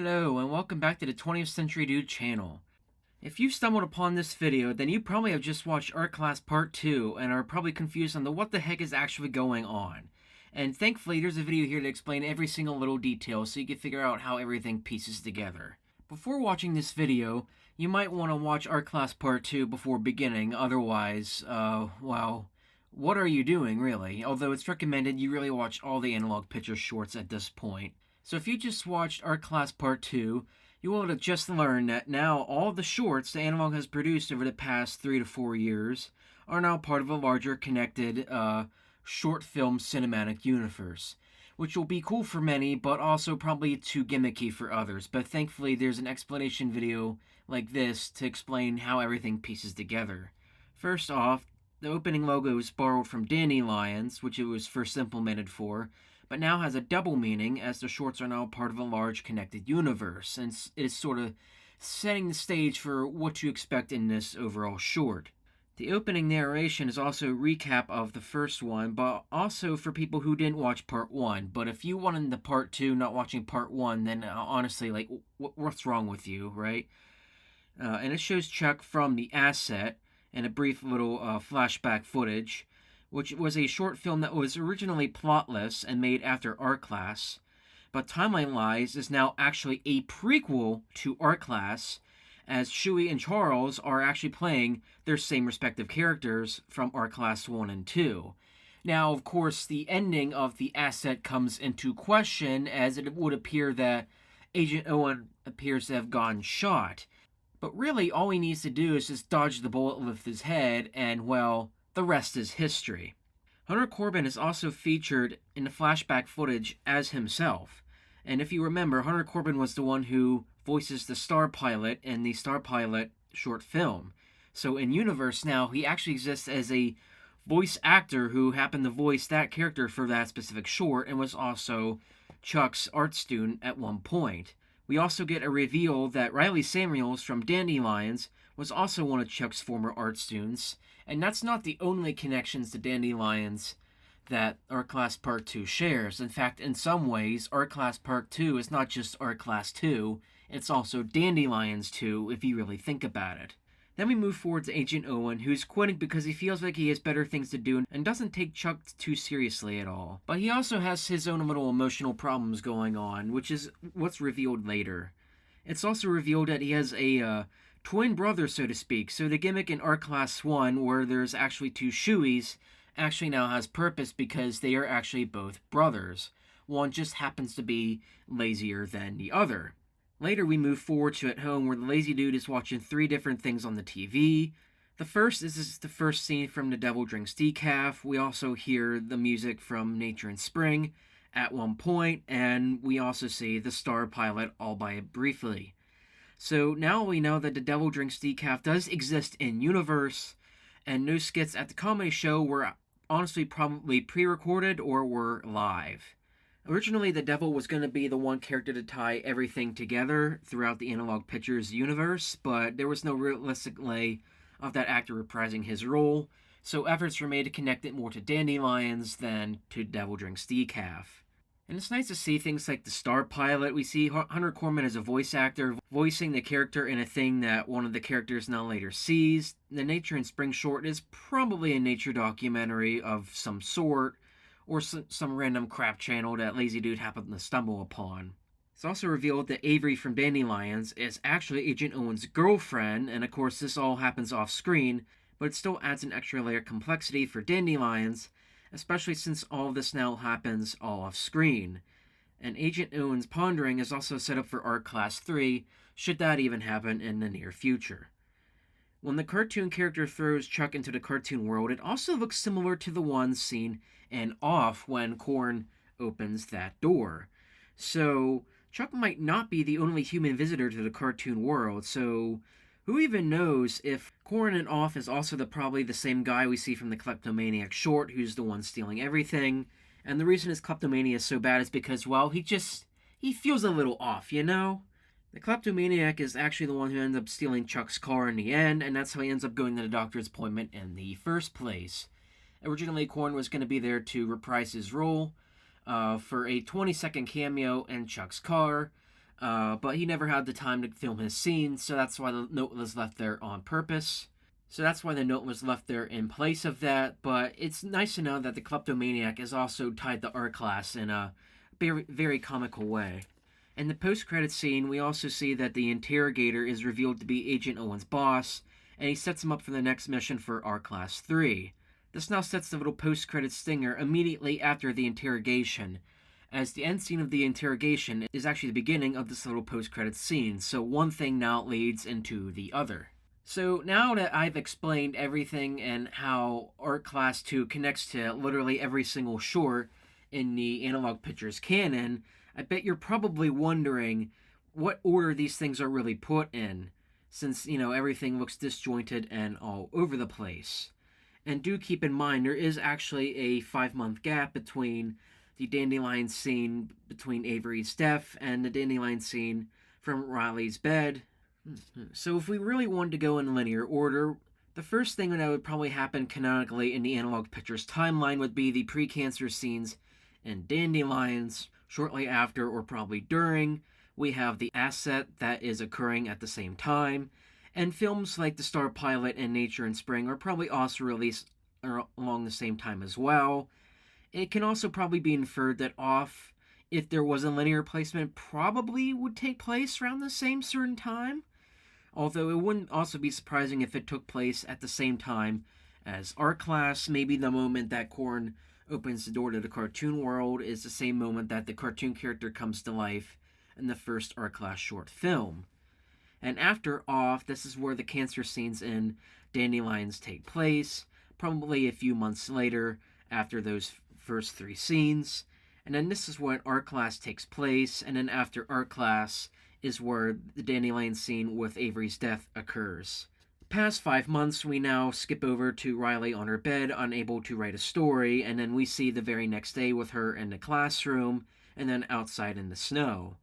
Hello and welcome back to the 20th Century Dude channel. If you stumbled upon this video, then you probably have just watched Art Class Part 2 and are probably confused on what the heck is actually going on. And thankfully there's a video here to explain every single little detail so you can figure out how everything pieces together. Before watching this video, you might want to watch Art Class Part 2 before beginning, otherwise, well, what are you doing really? Although it's recommended you really watch all the analog picture shorts at this point. So if you just watched Art Class Part 2, you will have just learned that now all the shorts the Analog has produced over the past 3 to 4 years are now part of a larger connected short film cinematic universe, which will be cool for many, but also probably too gimmicky for others. But thankfully there's an explanation video like this to explain how everything pieces together. First off, the opening logo is borrowed from Dandelions, which it was first implemented for, but now has a double meaning as the shorts are now part of a large connected universe, and it is sort of setting the stage for what to expect in this overall short. The opening narration is also a recap of the first one, but also for people who didn't watch Part 1. But if you wanted the Part 2 not watching Part 1, then honestly, like, what's wrong with you, right? And it shows Chuck from the asset and a brief little flashback footage, which was a short film that was originally plotless and made after Art Class, but timeline-wise is now actually a prequel to Art Class, as Shuey and Charles are actually playing their same respective characters from Art Class 1 and 2. Now, of course, the ending of the asset comes into question, as it would appear that Agent Owen appears to have gotten shot. But really, all he needs to do is just dodge the bullet with his head, and, well, the rest is history. Hunter Corbin is also featured in the flashback footage as himself. And if you remember, Hunter Corbin was the one who voices the Starpilot in the Starpilot short film. So in universe now, he actually exists as a voice actor who happened to voice that character for that specific short and was also Chuck's art student at one point. We also get a reveal that Riley Samuels from Dandelions was also one of Chuck's former art students, and that's not the only connections to Dandelions that Art Class Part 2 shares. In fact, in some ways, Art Class Part 2 is not just Art Class 2, it's also Dandelions 2, if you really think about it. Then we move forward to Agent Owen, who's quitting because he feels like he has better things to do and doesn't take Chuck too seriously at all. But he also has his own little emotional problems going on, which is what's revealed later. It's also revealed that he has a twin brother, so to speak, so the gimmick in Art Class 1, where there's actually two Shueys, actually now has purpose because they are actually both brothers. One just happens to be lazier than the other. Later we move forward to at home where the lazy dude is watching 3 different things on the TV. The first is the first scene from The Devil Drinks Decaf. We also hear the music from Nature in Spring at one point, and we also see the Starpilot albeit briefly. So now we know that The Devil Drinks Decaf does exist in universe, and no skits at the comedy show were honestly probably pre-recorded or were live. Originally, the Devil was going to be the one character to tie everything together throughout the Analog Pictures universe, but there was no realistic way of that actor reprising his role, so efforts were made to connect it more to Dandelions than to Devil Drinks Decaf. And it's nice to see things like the Starpilot. We see Hunter Corbin as a voice actor, voicing the character in a thing that one of the characters now later sees. The Nature in Spring short is probably a nature documentary of some sort, or some random crap channel that Lazy Dude happened to stumble upon. It's also revealed that Avery from Dandelions is actually Agent Owen's girlfriend, and of course this all happens off screen, but it still adds an extra layer of complexity for Dandelions, especially since all of this now happens all off screen. And Agent Owen's pondering is also set up for Art Class 3, should that even happen in the near future. When the cartoon character throws Chuck into the cartoon world, it also looks similar to the one seen in Off when Korn opens that door. So Chuck might not be the only human visitor to the cartoon world, so who even knows if Korn in Off is also probably the same guy we see from the Kleptomaniac short, who's the one stealing everything. And the reason his kleptomania is so bad is because, well, he feels a little off, you know? The Kleptomaniac is actually the one who ends up stealing Chuck's car in the end, and that's how he ends up going to the doctor's appointment in the first place. Originally, Korn was going to be there to reprise his role for a 20-second cameo in Chuck's car, but he never had the time to film his scenes, so that's why the note was left there on purpose. So that's why the note was left there in place of that, but it's nice to know that the Kleptomaniac is also tied to art class in a very, very comical way. In the post-credit scene, we also see that the interrogator is revealed to be Agent Owen's boss, and he sets him up for the next mission for R-Class 3. This now sets the little post-credit stinger immediately after the interrogation, as the end scene of the interrogation is actually the beginning of this little post-credit scene, so one thing now leads into the other. So now that I've explained everything and how Art Class 2 connects to literally every single short in the Analog Pictures canon, I bet you're probably wondering what order these things are really put in, since, everything looks disjointed and all over the place. And do keep in mind, there is actually a 5-month gap between the Dandelion scene between Avery's death and the Dandelion scene from Riley's bed. So if we really wanted to go in linear order, the first thing that would probably happen canonically in the Analog Pictures timeline would be the pre-cancer scenes in Dandelions. Shortly after, or probably during, we have the asset that is occurring at the same time, and films like the Starpilot and Nature in Spring are probably also released along the same time as well. It can also probably be inferred that Off, if there was a linear placement, probably would take place around the same certain time, although it wouldn't also be surprising if it took place at the same time as Art Class. Maybe the moment that Korn opens the door to the cartoon world is the same moment that the cartoon character comes to life in the first Art Class short film. And after Off, this is where the cancer scenes in Dandelions take place, probably a few months later after those first 3 scenes. And then this is when Art Class takes place, and then after Art Class is where the Dandelion scene with Avery's death occurs. Past 5 months, we now skip over to Riley on her bed, unable to write a story, and then we see the very next day with her in the classroom, and then outside in the snow.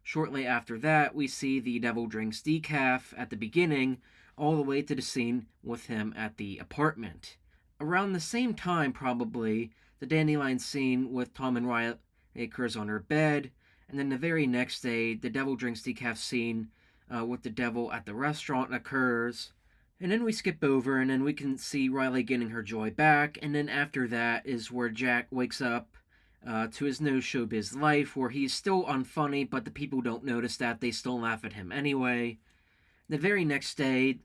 Shortly after that, we see the Devil Drinks Decaf at the beginning, all the way to the scene with him at the apartment. Around the same time, probably, the Dandelion scene with Tom and Riley occurs on her bed, and then the very next day, the Devil Drinks Decaf scene with the devil at the restaurant occurs. And then we skip over, and then we can see Riley getting her joy back, and then after that is where Jack wakes up to his no showbiz life, where he's still unfunny, but the people don't notice that. They still laugh at him anyway. The very next day,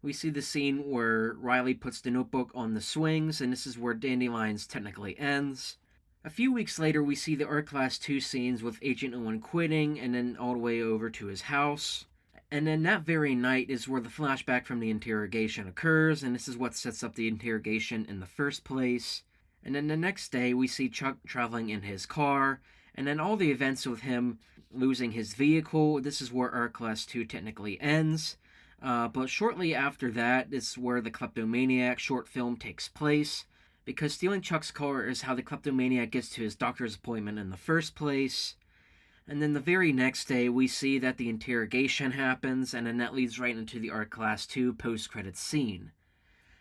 we see the scene where Riley puts the notebook on the swings, and this is where Dandelions technically ends. A few weeks later, we see the Art Class 2 scenes with Agent Owen quitting, and then all the way over to his house. And then that very night is where the flashback from the interrogation occurs, and this is what sets up the interrogation in the first place. And then the next day, we see Chuck traveling in his car, and then all the events with him losing his vehicle. This is where Art Class 2 technically ends. But shortly after that is where the Kleptomaniac short film takes place, because stealing Chuck's car is how the Kleptomaniac gets to his doctor's appointment in the first place. And then the very next day, we see that the interrogation happens, and then that leads right into the Art Class 2 post-credits scene.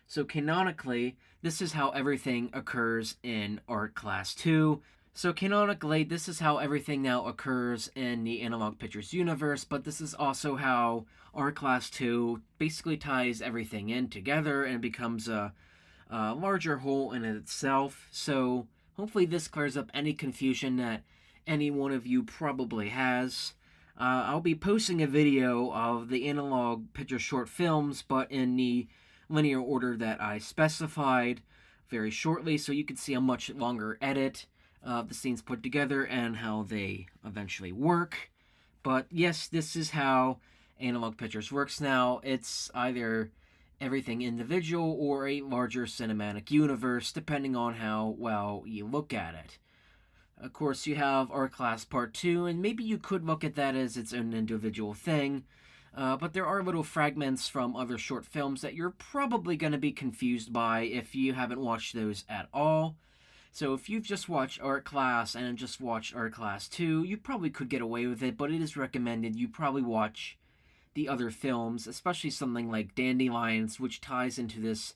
So canonically, this is how everything occurs in Art Class 2. So canonically, this is how everything now occurs in the Analog Pictures universe, but this is also how Art Class 2 basically ties everything in together and becomes a larger whole in itself. So hopefully this clears up any confusion that any one of you probably has. I'll be posting a video of the Analog Picture short films, but in the linear order that I specified very shortly, so you can see a much longer edit of the scenes put together and how they eventually work. But yes, this is how Analog Pictures works now. It's either everything individual or a larger cinematic universe, depending on how well you look at it. Of course, you have Art Class Part 2, and maybe you could look at that as its own individual thing, but there are little fragments from other short films that you're probably going to be confused by if you haven't watched those at all. So if you've just watched Art Class and just watched Art Class 2, you probably could get away with it, but it is recommended you probably watch the other films, especially something like Dandelions, which ties into this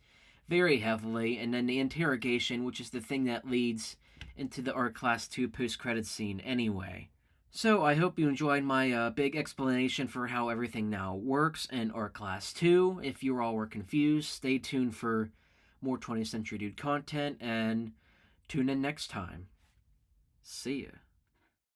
very heavily, and then the Interrogation, which is the thing that leads into the Art Class 2 post-credits scene anyway. So I hope you enjoyed my big explanation for how everything now works in Art Class 2. If you all were confused, stay tuned for more 20th Century Dude content and tune in next time. See ya.